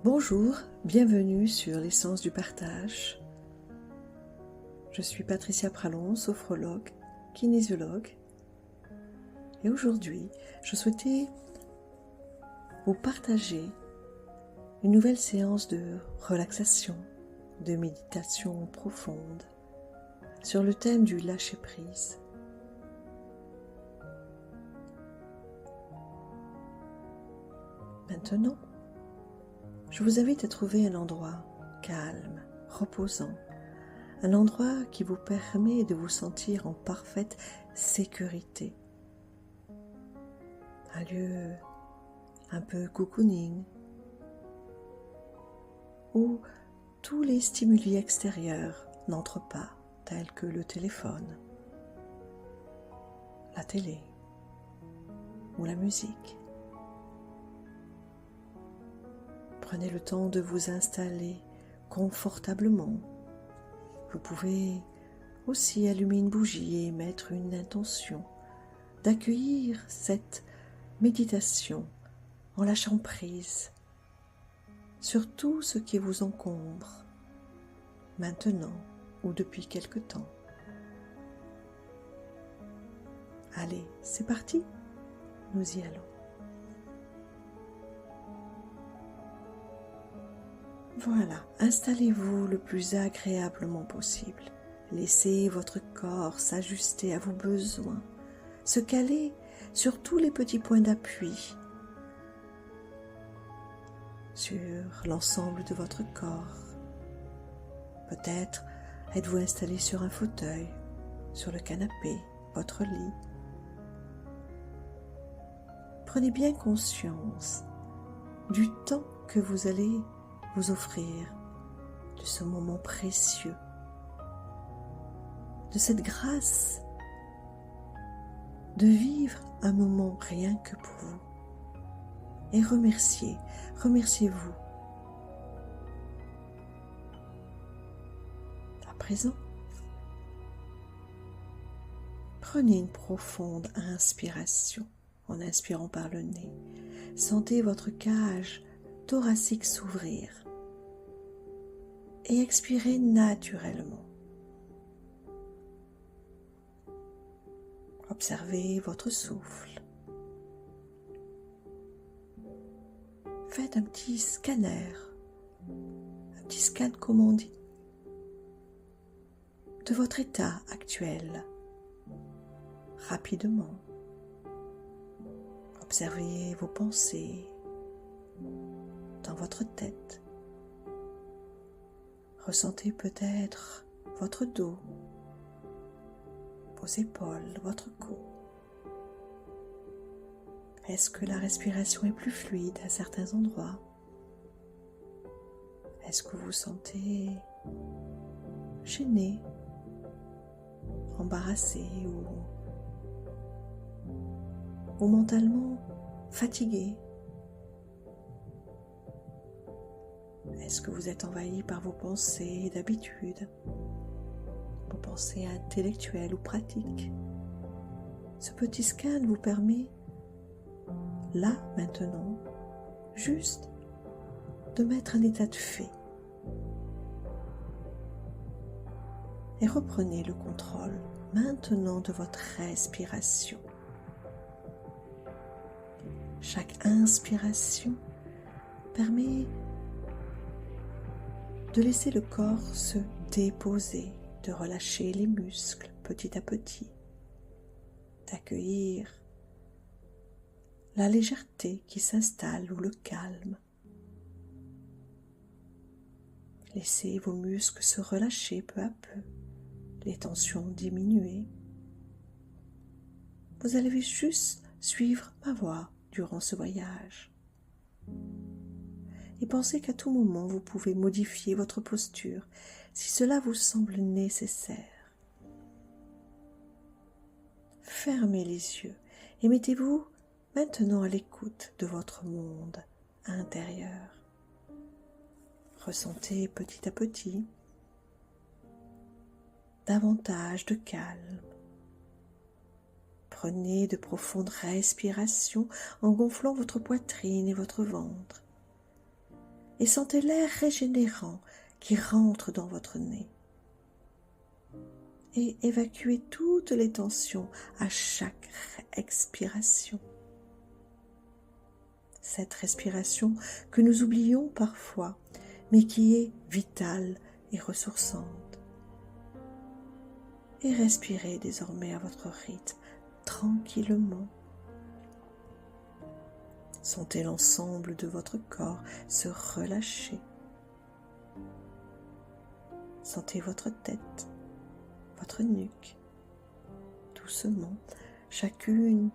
Bonjour, bienvenue sur l'essence du partage. Je suis Patricia Pralon, sophrologue, kinésiologue. Et aujourd'hui, je souhaitais vous partager une nouvelle séance de relaxation, de méditation profonde sur le thème du lâcher-prise. Maintenant, je vous invite à trouver un endroit calme, reposant, un endroit qui vous permet de vous sentir en parfaite sécurité. Un lieu un peu cocooning, où tous les stimuli extérieurs n'entrent pas, tels que le téléphone, la télé ou la musique. Prenez le temps de vous installer confortablement. Vous pouvez aussi allumer une bougie et mettre une intention d'accueillir cette méditation en lâchant prise sur tout ce qui vous encombre maintenant ou depuis quelque temps. Allez, c'est parti, nous y allons. Voilà, installez-vous le plus agréablement possible. Laissez votre corps s'ajuster à vos besoins, se caler sur tous les petits points d'appui, sur l'ensemble de votre corps. Peut-être êtes-vous installé sur un fauteuil, sur le canapé, votre lit. Prenez bien conscience du temps que vous allez vous offrir, de ce moment précieux, de cette grâce de vivre un moment rien que pour vous. Et remerciez-vous. À présent, prenez une profonde inspiration en inspirant par le nez. Sentez votre cage thoracique s'ouvrir et expirez naturellement. Observez votre souffle. Faites un petit scanner, un petit scan comme on dit, de votre état actuel, rapidement. Observez vos pensées dans votre tête. Ressentez peut-être votre dos, vos épaules, votre cou. Est-ce que la respiration est plus fluide à certains endroits? Est-ce que vous vous sentez gêné, embarrassé ou mentalement fatigué? Est-ce que vous êtes envahi par vos pensées d'habitude, vos pensées intellectuelles ou pratiques? Ce petit scan vous permet, là, maintenant, juste de mettre un état de fait. Et reprenez le contrôle maintenant de votre respiration. Chaque inspiration permet de laisser le corps se déposer, de relâcher les muscles petit à petit, d'accueillir la légèreté qui s'installe ou le calme. Laissez vos muscles se relâcher peu à peu, les tensions diminuer. Vous allez juste suivre ma voix durant ce voyage. Et pensez qu'à tout moment, vous pouvez modifier votre posture si cela vous semble nécessaire. Fermez les yeux et mettez-vous maintenant à l'écoute de votre monde intérieur. Ressentez petit à petit davantage de calme. Prenez de profondes respirations en gonflant votre poitrine et votre ventre. et sentez l'air régénérant qui rentre dans votre nez. Et évacuez toutes les tensions à chaque expiration. Cette respiration que nous oublions parfois, mais qui est vitale et ressourçante. Et respirez désormais à votre rythme, tranquillement. Sentez l'ensemble de votre corps se relâcher. Sentez votre tête, votre nuque, doucement, chacune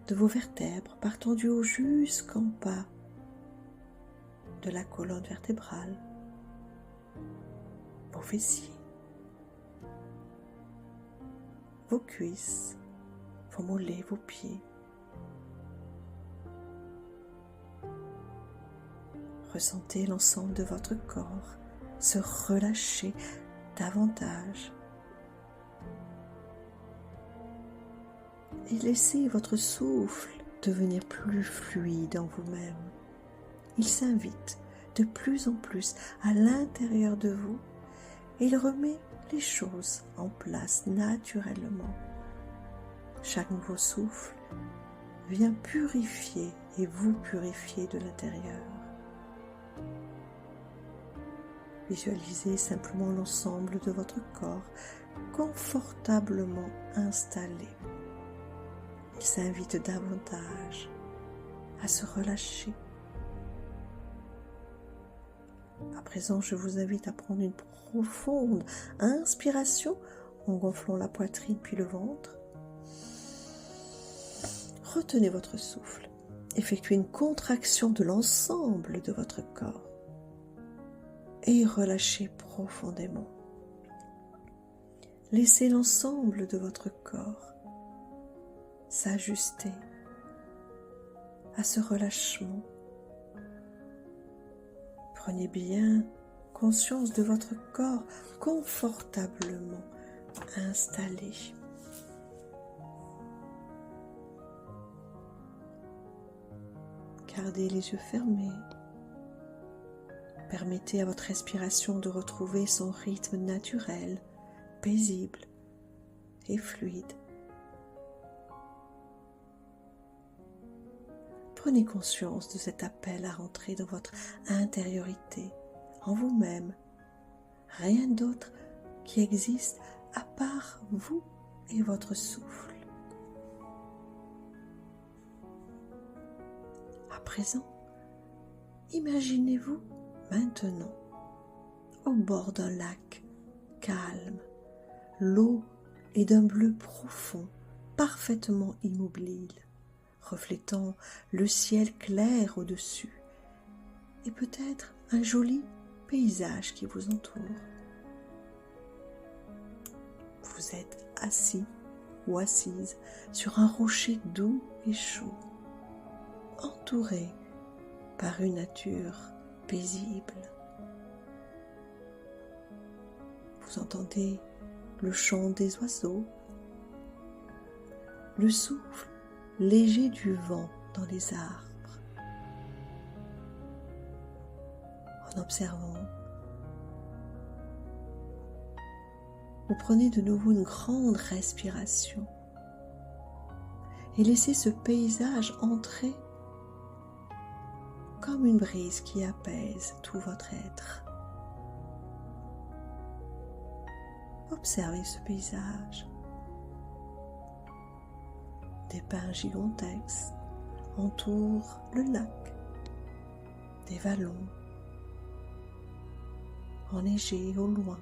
de vos vertèbres partant du haut jusqu'en bas de la colonne vertébrale, vos fessiers, vos cuisses, vos mollets, vos pieds. Ressentez l'ensemble de votre corps se relâcher davantage. Et laissez votre souffle devenir plus fluide en vous-même. Il s'invite de plus en plus à l'intérieur de vous et il remet les choses en place naturellement. Chaque nouveau souffle vient purifier et vous purifier de l'intérieur. Visualisez simplement l'ensemble de votre corps confortablement installé. Il s'invite davantage à se relâcher. À présent, je vous invite à prendre une profonde inspiration en gonflant la poitrine puis le ventre. Retenez votre souffle. Effectuez une contraction de l'ensemble de votre corps. Et relâchez profondément. Laissez l'ensemble de votre corps s'ajuster à ce relâchement. Prenez bien conscience de votre corps confortablement installé. Gardez les yeux fermés. Permettez à votre respiration de retrouver son rythme naturel, paisible et fluide. Prenez conscience de cet appel à rentrer dans votre intériorité, en vous-même. Rien d'autre qui existe à part vous et votre souffle. À présent, imaginez-vous maintenant au bord d'un lac calme. L'eau est d'un bleu profond, parfaitement immobile, reflétant le ciel clair au-dessus et peut-être un joli paysage qui vous entoure. Vous êtes assis ou assise sur un rocher doux et chaud, entouré par une nature paisible. Vous entendez le chant des oiseaux, le souffle léger du vent dans les arbres. En observant, vous prenez de nouveau une grande respiration et laissez ce paysage entrer comme une brise qui apaise tout votre être. Observez ce paysage. Des pins gigantesques entourent le lac, des vallons enneigés au loin,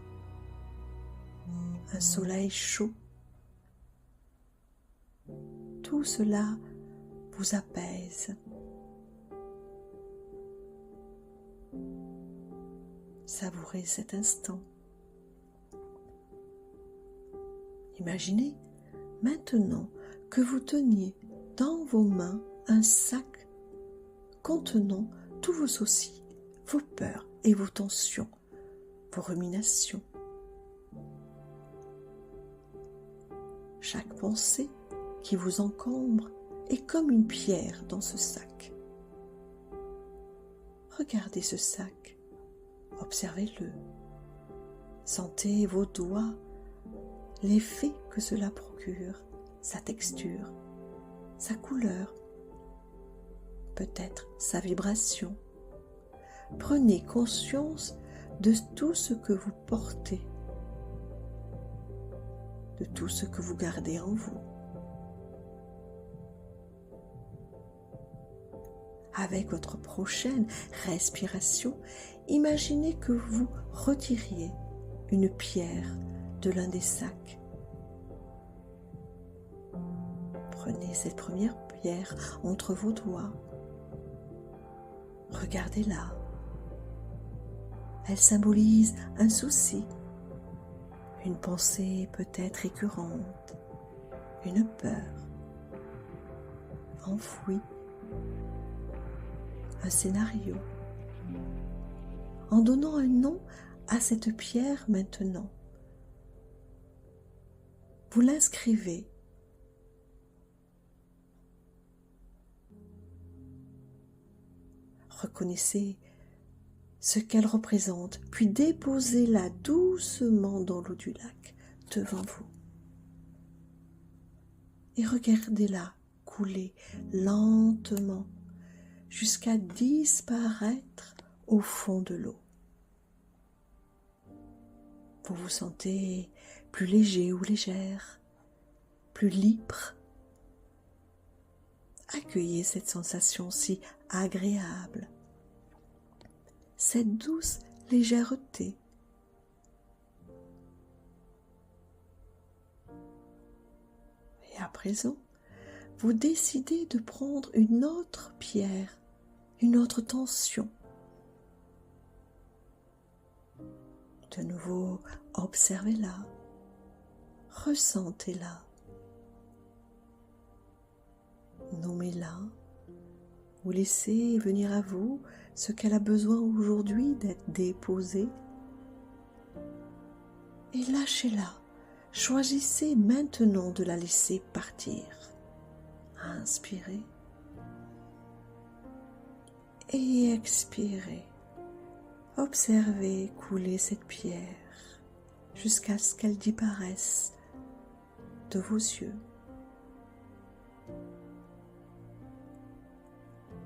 un soleil chaud. Tout cela vous apaise. Savourez cet instant. Imaginez maintenant que vous teniez dans vos mains un sac contenant tous vos soucis, vos peurs et vos tensions, vos ruminations. Chaque pensée qui vous encombre est comme une pierre dans ce sac. regardez ce sac, observez-le, sentez vos doigts, l'effet que cela procure, sa texture, sa couleur, peut-être sa vibration. Prenez conscience de tout ce que vous portez, de tout ce que vous gardez en vous. Avec votre prochaine respiration, imaginez que vous retiriez une pierre de l'un des sacs. Prenez cette première pierre entre vos doigts. Regardez-la. Elle symbolise un souci, une pensée peut-être récurrente, une peur enfouie, un scénario. En donnant un nom à cette pierre maintenant, vous l'inscrivez. Reconnaissez ce qu'elle représente, puis déposez-la doucement dans l'eau du lac devant vous. Et regardez-la couler lentement jusqu'à disparaître au fond de l'eau. Vous vous sentez plus léger ou légère, plus libre. Accueillez cette sensation si agréable, cette douce légèreté. Et à présent, vous décidez de prendre une autre pierre, une autre tension. De nouveau, observez-la, ressentez-la, nommez-la, ou laissez venir à vous ce qu'elle a besoin aujourd'hui d'être déposée. Et lâchez-la, choisissez maintenant de la laisser partir. Inspirez et expirez. Observez couler cette pierre jusqu'à ce qu'elle disparaisse de vos yeux.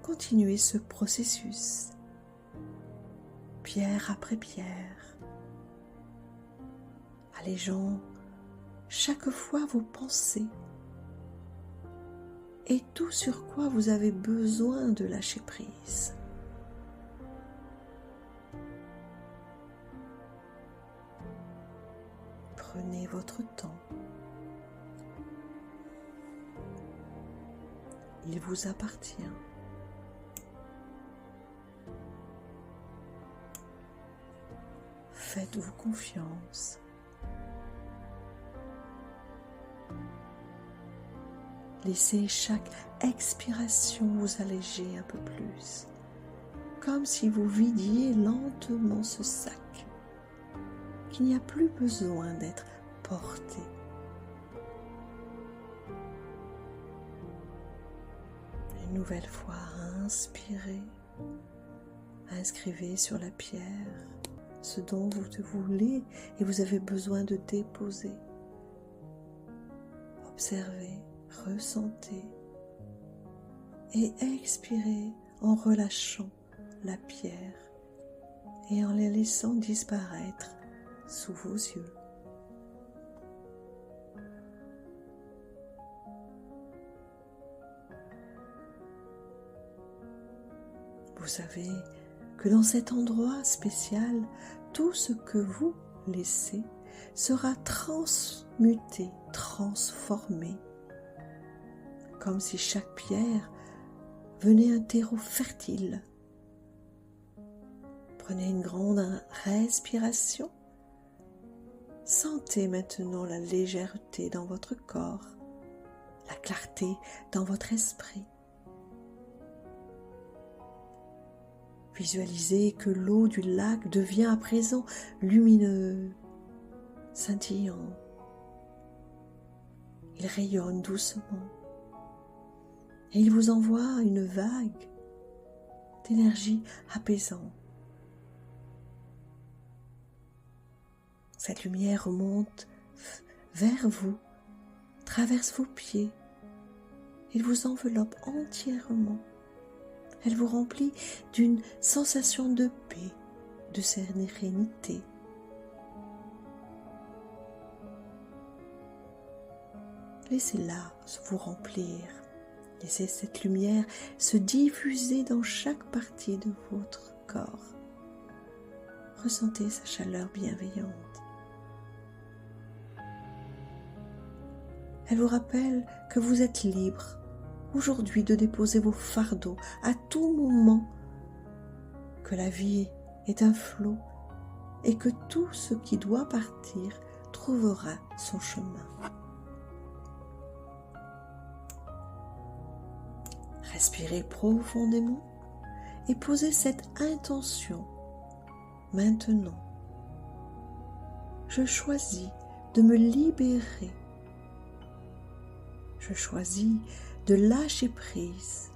Continuez ce processus, pierre après pierre, allégeant chaque fois vos pensées et tout sur quoi vous avez besoin de lâcher prise. Prenez votre temps. Il vous appartient. Faites-vous confiance. Laissez chaque expiration vous alléger un peu plus, comme si vous vidiez lentement ce sac, qu'il n'y a plus besoin d'être porté. Une nouvelle fois, inspirez, inscrivez sur la pierre ce dont vous voulez et vous avez besoin de déposer. Observez, ressentez et expirez en relâchant la pierre et en la laissant disparaître sous vos yeux. Vous savez que dans cet endroit spécial, tout ce que vous laissez sera transmuté, transformé, comme si chaque pierre venait un terreau fertile. Prenez une grande respiration. Sentez maintenant la légèreté dans votre corps, la clarté dans votre esprit. Visualisez que l'eau du lac devient à présent lumineux, scintillant. Il rayonne doucement et il vous envoie une vague d'énergie apaisante. Cette lumière remonte vers vous, traverse vos pieds, elle vous enveloppe entièrement. Elle vous remplit d'une sensation de paix, de sérénité. Laissez-la vous remplir. Laissez cette lumière se diffuser dans chaque partie de votre corps. Ressentez sa chaleur bienveillante. Elle vous rappelle que vous êtes libre aujourd'hui de déposer vos fardeaux à tout moment, que la vie est un flot et que tout ce qui doit partir trouvera son chemin. Respirez profondément et posez cette intention. Maintenant, je choisis de me libérer. Je choisis de lâcher prise.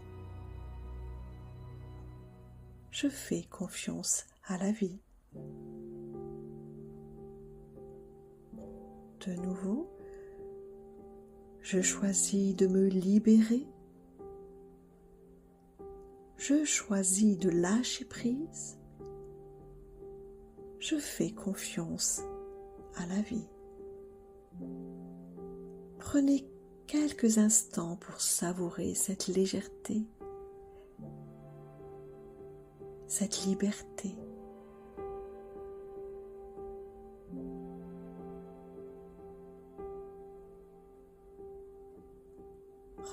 Je fais confiance à la vie. De nouveau, je choisis de me libérer. Je choisis de lâcher prise. Je fais confiance à la vie. Prenez quelques instants pour savourer cette légèreté, cette liberté.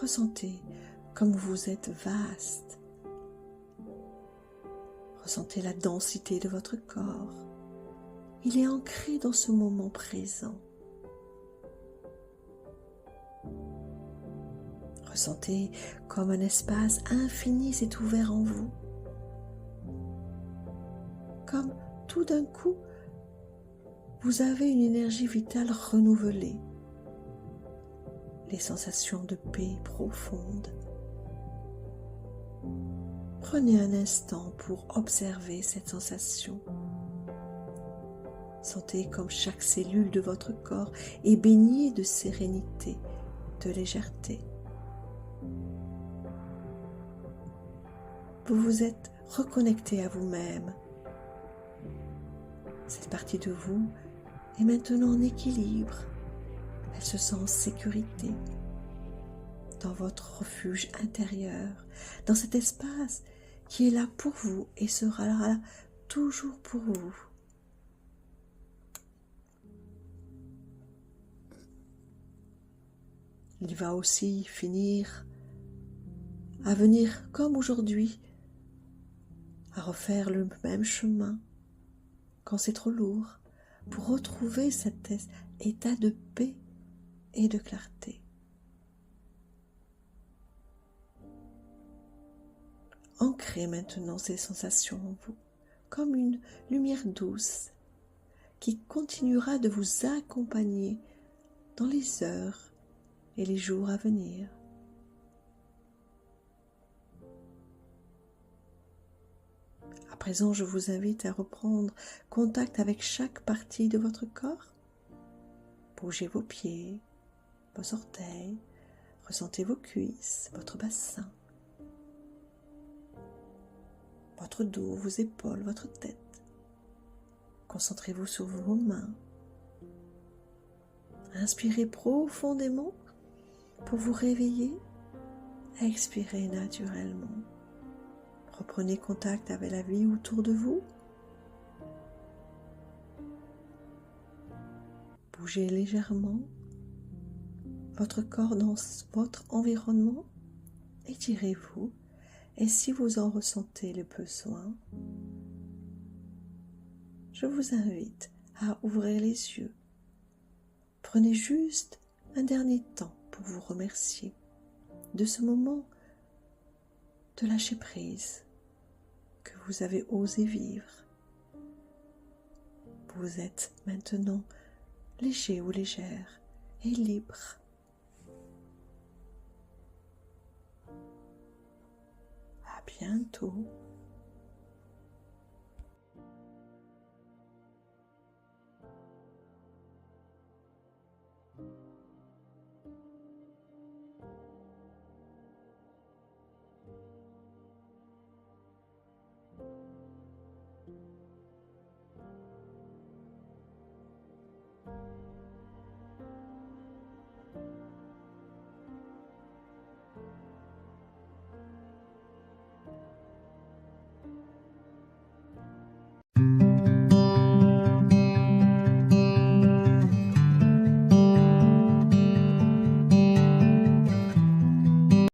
Ressentez comme vous êtes vaste. Ressentez la densité de votre corps. Il est ancré dans ce moment présent. Ressentez comme un espace infini s'est ouvert en vous. Comme tout d'un coup, vous avez une énergie vitale renouvelée. Les sensations de paix profonde. Prenez un instant pour observer cette sensation. Sentez comme chaque cellule de votre corps est baignée de sérénité, de légèreté. Vous vous êtes reconnecté à vous-même. Cette partie de vous est maintenant en équilibre. Elle se sent en sécurité dans votre refuge intérieur, dans cet espace qui est là pour vous et sera là toujours pour vous. Il va aussi finir à venir comme aujourd'hui, à refaire le même chemin quand c'est trop lourd, pour retrouver cet état de paix et de clarté. Ancrez maintenant ces sensations en vous, comme une lumière douce qui continuera de vous accompagner dans les heures et les jours à venir. À présent, je vous invite à reprendre contact avec chaque partie de votre corps. Bougez vos pieds, vos orteils, ressentez vos cuisses, votre bassin, votre dos, vos épaules, votre tête. Concentrez-vous sur vos mains. Inspirez profondément pour vous réveiller. Expirez naturellement. Reprenez contact avec la vie autour de vous. Bougez légèrement votre corps dans votre environnement. Étirez-vous et si vous en ressentez le besoin, je vous invite à ouvrir les yeux. Prenez juste un dernier temps pour vous remercier de ce moment de lâcher prise que vous avez osé vivre. Vous êtes maintenant léger ou légère et libre. À bientôt.